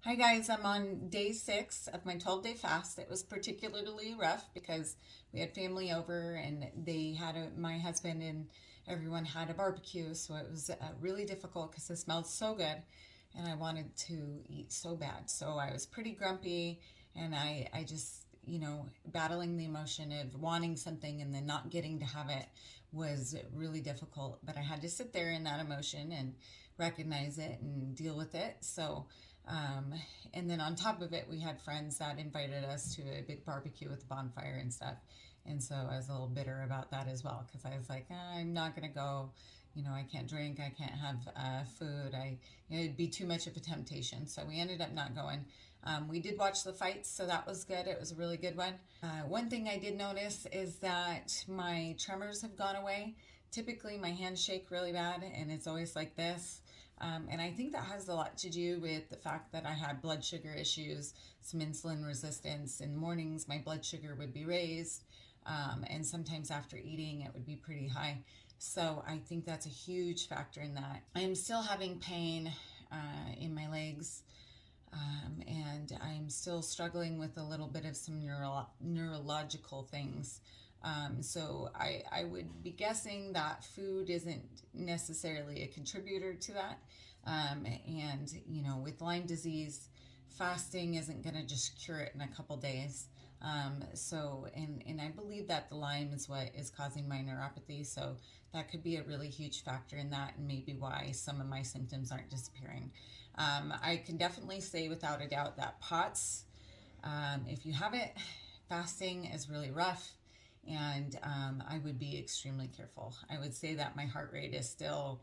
Hi guys, I'm on day 6 of my 12-day fast. It was particularly rough because we had family over and my husband and everyone had a barbecue, so it was really difficult because it smelled so good and I wanted to eat so bad. So I was pretty grumpy and I just, battling the emotion of wanting something and then not getting to have it was really difficult. But I had to sit there in that emotion and recognize it and deal with it. Um, and then on top of it, we had friends that invited us to a big barbecue with a bonfire and stuff. And so I was a little bitter about that as well because I was like, I'm not going to go. I can't drink, I can't have food. It'd be too much of a temptation. So we ended up not going. We did watch the fights, so that was good. It was a really good one. One thing I did notice is that my tremors have gone away. Typically, my hands shake really bad, and it's always like this. And I think that has a lot to do with the fact that I had blood sugar issues, some insulin resistance. In the mornings, my blood sugar would be raised, and sometimes after eating, it would be pretty high. So I think that's a huge factor in that. I am still having pain in my legs, and I'm still struggling with a little bit of some neurological things. So I would be guessing that food isn't necessarily a contributor to that. And with Lyme disease, fasting isn't going to just cure it in a couple days. And I believe that the Lyme is what is causing my neuropathy. So that could be a really huge factor in that, and maybe why some of my symptoms aren't disappearing. I can definitely say without a doubt that POTS, if you have it, fasting is really rough, and I would be extremely careful. I would say that my heart rate is still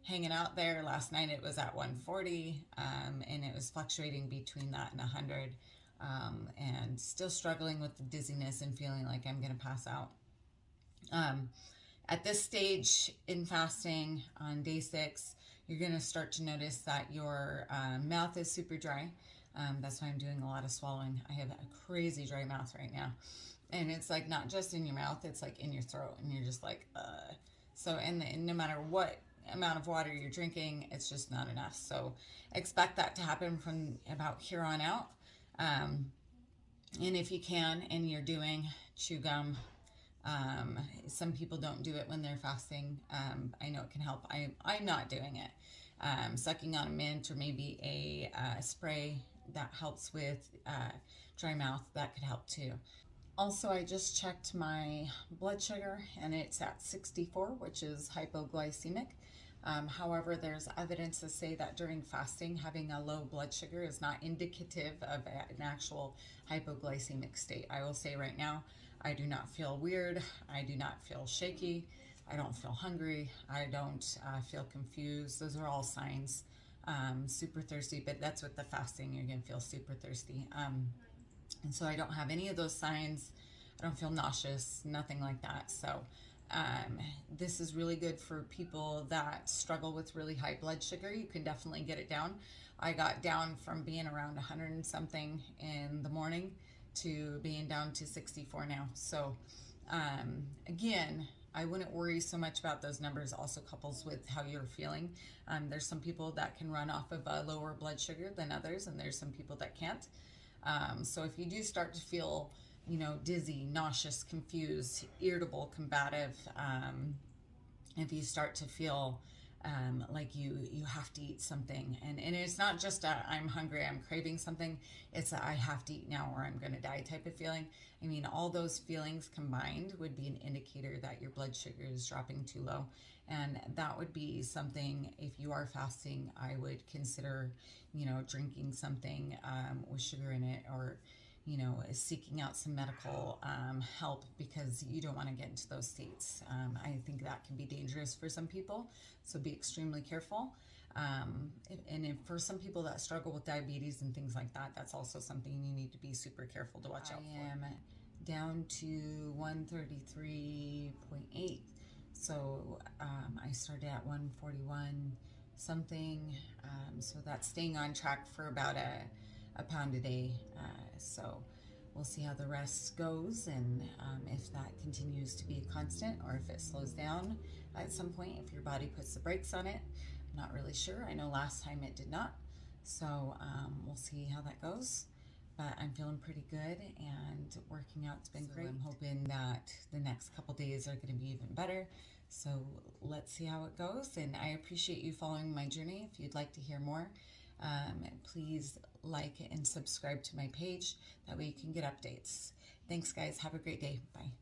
hanging out there. Last night it was at 140, and it was fluctuating between that and 100, and still struggling with the dizziness and feeling like I'm going to pass out. Um, at this stage in fasting on day 6, you're going to start to notice that your mouth is super dry. That's why I'm doing a lot of swallowing. I have a crazy dry mouth right now. And it's like not just in your mouth, it's like in your throat. And you're just like, and no matter what amount of water you're drinking, it's just not enough. So expect that to happen from about here on out. Um, and if you can, and you're doing, chew gum. Some people don't do it when they're fasting. I know it can help. I'm not doing it. Sucking on a mint or maybe a spray that helps with dry mouth, that could help too. Also, I just checked my blood sugar and it's at 64, which is hypoglycemic. However, there's evidence to say that during fasting, having a low blood sugar is not indicative of an actual hypoglycemic state. I will say right now, I do not feel weird. I do not feel shaky. I don't feel hungry. I don't feel confused. Those are all signs. Super thirsty, but that's with the fasting. You're going to feel super thirsty. And so I don't have any of those signs. I don't feel nauseous, nothing like that. So um, this is really good for people that struggle with really high blood sugar. You can definitely get it down. I got down from being around 100 and something in the morning to being down to 64 now. So again, I wouldn't worry so much about those numbers, also couples with how you're feeling. There's some people that can run off of a lower blood sugar than others, and there's some people that can't. So if you do start to feel, dizzy, nauseous, confused, irritable, combative, if you start to feel like you have to eat something, and it's not just a I'm hungry, I'm craving something, it's a I have to eat now or I'm going to die type of feeling. I mean, all those feelings combined would be an indicator that your blood sugar is dropping too low, and that would be something. If you are fasting, I would consider drinking something with sugar in it, or seeking out some medical help, because you don't want to get into those states. I think that can be dangerous for some people, so be extremely careful. And if for some people that struggle with diabetes and things like that, that's also something you need to be super careful to watch out for. I am down to 133.8. So I started at 141 something. So that's staying on track for about a pound a day. So we'll see how the rest goes, and if that continues to be a constant or if it slows down at some point, if your body puts the brakes on it. I'm not really sure. I know last time it did not. So we'll see how that goes. But I'm feeling pretty good and working out's been great. I'm hoping that the next couple days are going to be even better. So let's see how it goes. And I appreciate you following my journey. If you'd like to hear more, please like and subscribe to my page. That way you can get updates. Thanks, guys. Have a great day. Bye.